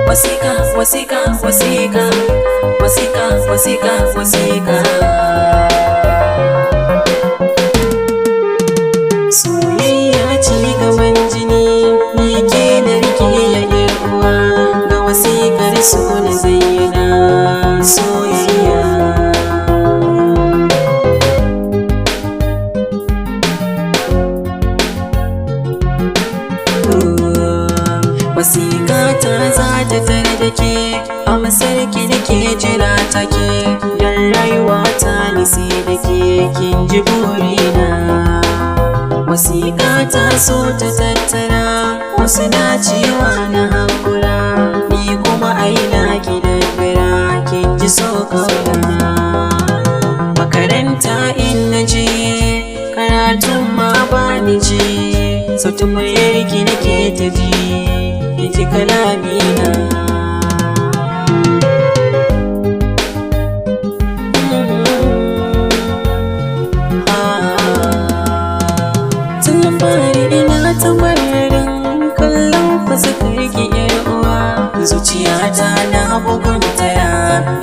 Wasika, wasika, wasika, wasika, wasika, wasika. Soyayya ci gaban jini, ni ke da rike ya uwa, ga wasikar so na zayyana soyayya. Wasika ta za ta tare da ke, a masarki da ke jira take, don rayuwa ta nisi da ke kin ji burina. Wasika ta so ta tattara, wasu na cewa na haƙura, ni kuma aina ki dabbira, kin ji so kauna. Makaranta in na je, karatun ma ba ni je, sautin muryarki nake ta ji, ji kalamina. Tun fari ina ta mararin kallon fuskar ki uwa, zuciyata na bugun taya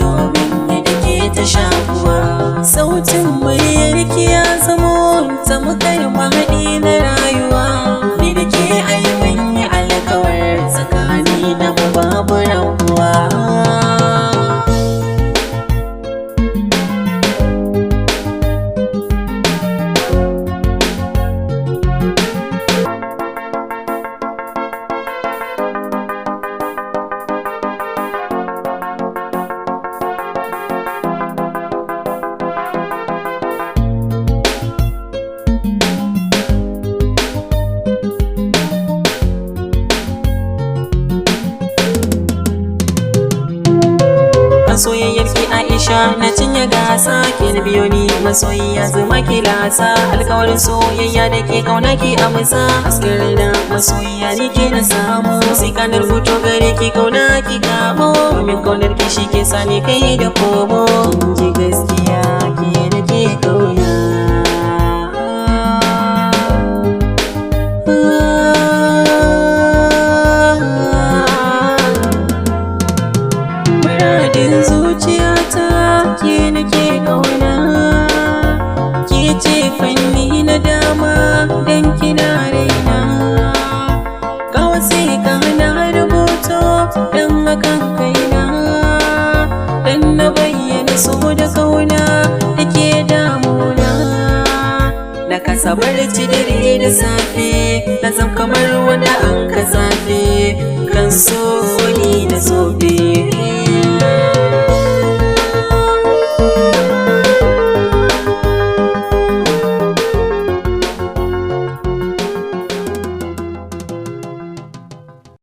domin ni da ke ta shakuwa. Sautin muryarki ya zamo tamkar mahaɗi na rayuwa, ni da ke aimin yi alkawar tsakani na mu babu rabuwa. Soyayyar ki Aisha na cinye gasa, ke na biyo ni masoyiya zuma ki lasa, alkawarin soyayya da ke kauna ki amsa, hasken raina masoyiya ni ke na samu, sai ka na rubuto gare ki kauna ki kamo, domin kaunar ki shi ke sani kai da komo, in ji gaskiya ke da ke kauna. Zuciyata ke nake kauna, ke ce fanni na dama dan kina raina, ga wasika na rubuto dan akan kaina, dan na bayyana so da kauna da ke damuna. Na kasa barci dare da safe, na zam kamar wanda an ka zafe kan so